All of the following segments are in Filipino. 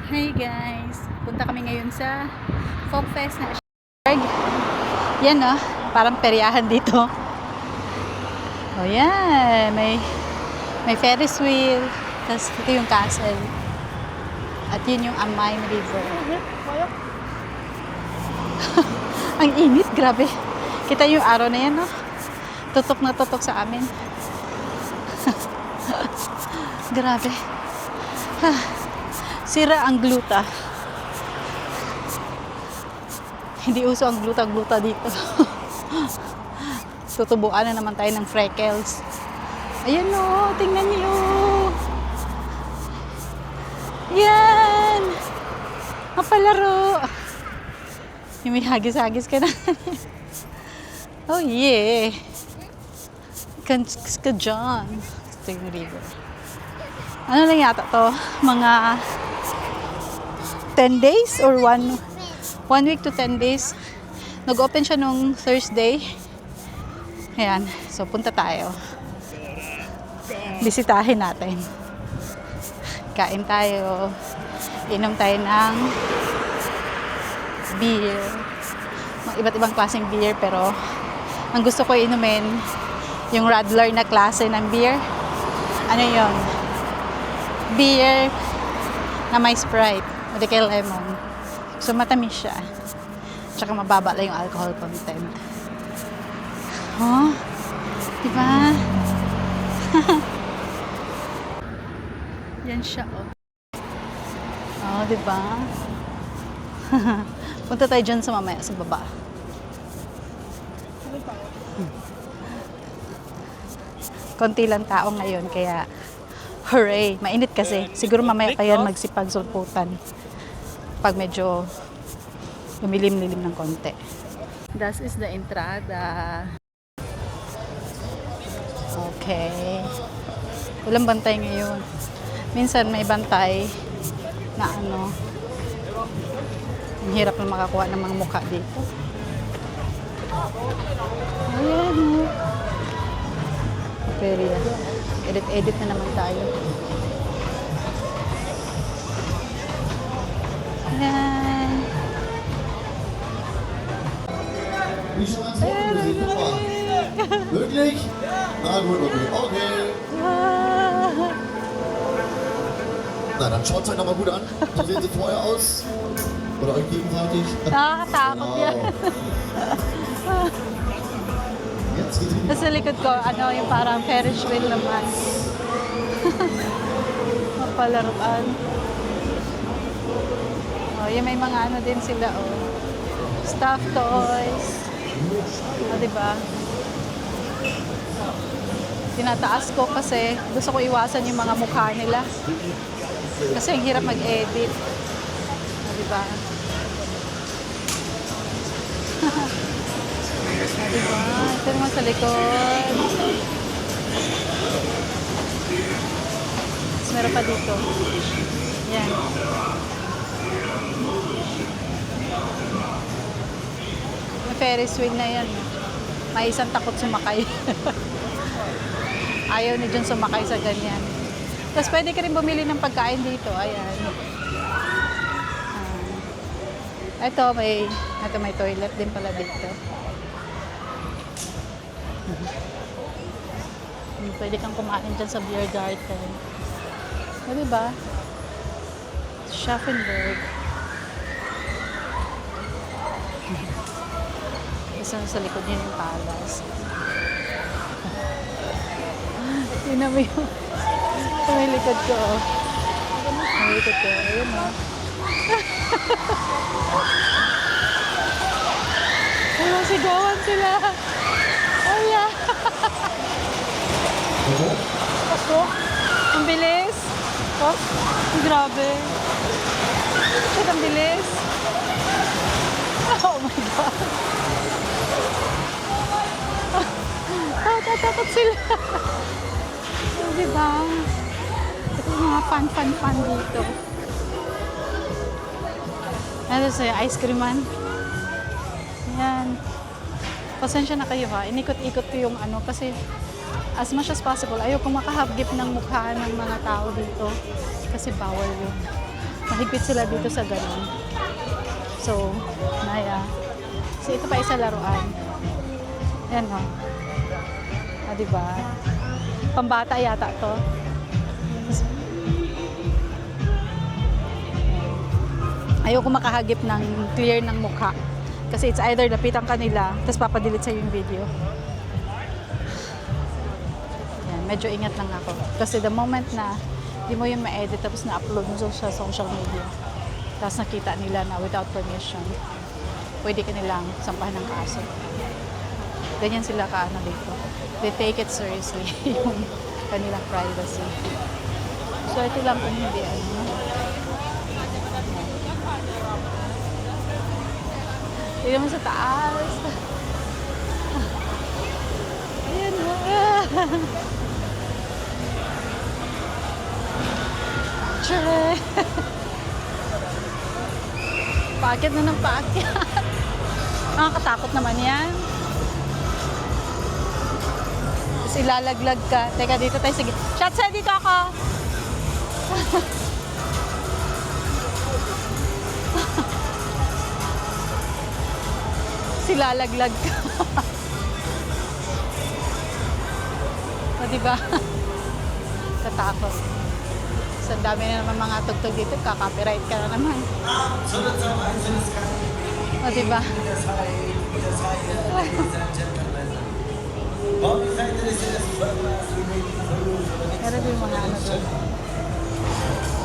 Hi guys! Punta kami ngayon sa Folk Fest na Asherg. Yan no, parang peryahan dito. O yan, may Ferris wheel. Tapos ito yung castle. At yun yung Amay River. Ang init, grabe. Kita yung araw na yan no. Tutok na tutok sa amin. Grabe. Sira ang gluta. Hindi uso ang gluta-gluta dito. Tutubuan na naman tayo ng freckles. Ayan o, tingnan niyo. Yan. Mapalaro. Yung may hagis-hagis ka na. Oh yeah. Ka dyan. Ito yung river. Ano lang yata to? Mga 10 days or 1 week to 10 days. Nag-open siya nung Thursday. Ayan. So, punta tayo. Bisitahin natin. Kain tayo. Inom tayo ng beer. Iba't ibang klaseng beer. Pero, ang gusto ko inumin, yung Radler na klase ng beer. Ano yun? Beer na may Sprite. O di kay lemon. So, matamis siya. Tsaka mababa lang yung alcohol content. Oh, diba? Yan siya, oh. Oh, diba? Punta tayo dyan sa mamaya, sa baba. Konti lang tao ngayon, kaya hooray! Mainit kasi. Siguro mamaya pa yan magsipag-sulputan. Pag medyo lumilim-lilim ng konti. This is the entrada. Okay. Walang bantay ngayon. Minsan may bantay na ano. Ang hirap na makakuha ng mga mukha dito. Ayan. Pero edit-edit na naman tayo. Ayan. Wirklich? Na gut, okay. Na, dann schaut es euch nochmal gut an. So sehen sie vorher aus. Oder euch gegenseitig. Nakakatakot yan. Jetzt geht's wieder. Sa likod ko, ano, yung parang Ferris wheel naman. Mapalaruan. Oh, yung may mga ano din sila, oh. Stuffed toys. Oh, diba? Tinataas ko kasi gusto ko iwasan yung mga mukha nila. Kasi ang hirap mag-edit. Oh, diba? Diba? Ito naman sa likod. Tapos meron pa dito. Yan. May Ferris wheel na yan. May isang takot sumakay. Ayaw ni John sumakay sa ganyan. Tapos pwede ka rin bumili ng pagkain dito. Ayan. Ito may toilet din pala dito. Pwede kang kumain dyan sa beer garden. O, diba? Schaffenburg. Isa sa likod niya yung palace. Tingnan mo yung may likod ko. May likod ko. Ayun o. Ayun, sigawan sila. Wala. Ako? Ang bilis. Oh, grabe. Shit, ang bilis. Oh my God. Tatakot sila. Oh, diba? Ito yung mga fun dito. Ano sa'yo? Ice cream man? Yan. Pasensya na kayo ha. Inikot-ikot ko yung ano kasi as much as possible, ayoko makahagip ng mukha ng mga tao dito. Kasi bawal yun. Mahigpit sila dito sa ganun. So, Naya. So, ito pa isa laruan. Yan o. Diba? Pambata yata to. Ayoko makahagip ng clear ng mukha. Kasi it's either lapitan ka nila, tapos papadelete sa yung video. Yan, medyo ingat lang ako. Kasi the moment na di mo yung ma-edit tapos na-upload mo sa social media, tapos nakita nila na without permission, pwede ka nilang sampahan ng kaso. Ganyan sila kaano dito. They take it seriously, yung kanilang privacy. So, ito lang kung hindi ano. Tignan mo sa taas. Ayan mo. Tcharay! Paakyat na ng paakyat. Nakakatakot naman yan. Tapos ilalaglag ka. Teka, dito tayo. Sige. Shots, dito ako. Silalaglag ka. O, diba? Katakot. So, ang dami na naman mga tugtog dito. Kaka-copyright ka na naman. O, diba? Pero yung mga ano doon.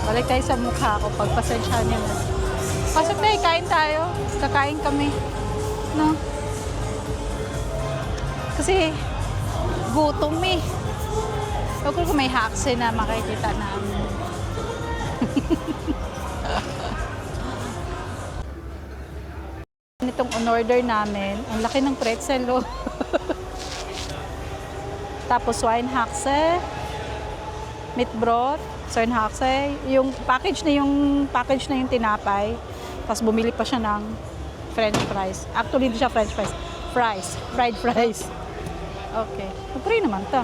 Balik tayo sa mukha ko. Pagpasensya niya na. Pasok tayo, kain tayo. Kakain kami. No? Kasi gutom eh. Huwag ko may hakse na makikita na itong on-order namin, ang laki ng pretzel oh. Tapos wine hakse, meat broth, swine hakse, yung package na yung tinapay. Tapos bumili pa siya ng French fries. Actually, hindi siya French fries. Fried fries. Okay. Free naman to.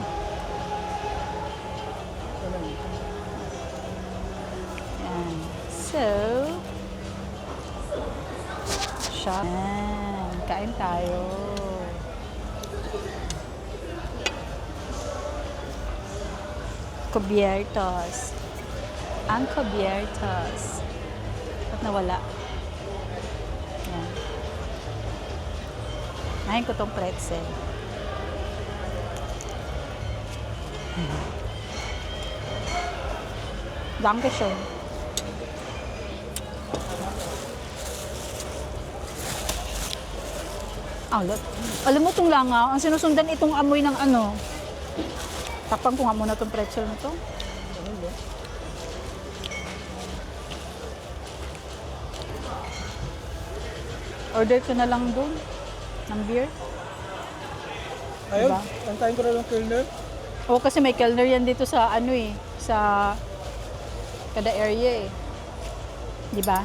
Yan. So, siya. Yan. Kain tayo. Cubiertos. Ang cubiertos. Ba't nawala? Yan. Nahin ko tong pretzel. Danke schön. Alam mo itong langaw, ang sinusundan itong amoy ng ano. Takpan ko nga muna itong pretzel na ito. Order ko na lang doon ng beer. Ayun, Diba? antayin ko na lang Kelner. Oo, kasi may kelner yan dito sa ano eh, sa kada area eh. Di ba?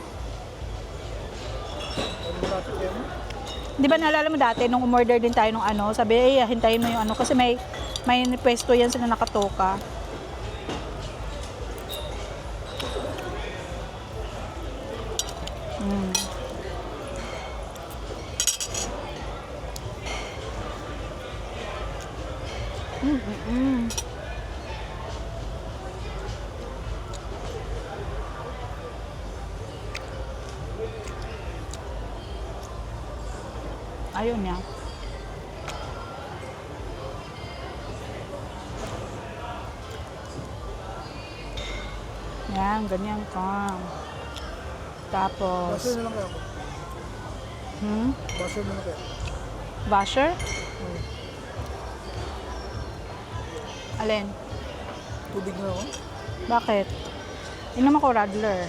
Di ba naalala mo dati nung umorder din tayo ng ano, sabi hintayin mo yung ano kasi may pwesto yan sila nakatoka. Ayaw niya. Yan, ganyan ka. Tapos, Basher na lang kayo. Basher na lang kayo. basher? Alin? Tubig na ako. Bakit? Inom ako Radler.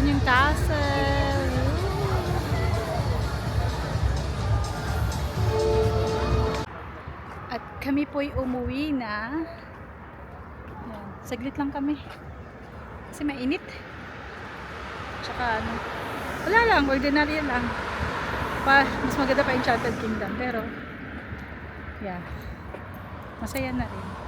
Doon yung castle. At kami po'y umuwi na. Yan. Saglit lang kami. Kasi mainit. Tsaka ano. Wala lang. Ordinary lang. Mas maganda pa Enchanted Kingdom. Pero, yeah. Masaya na rin.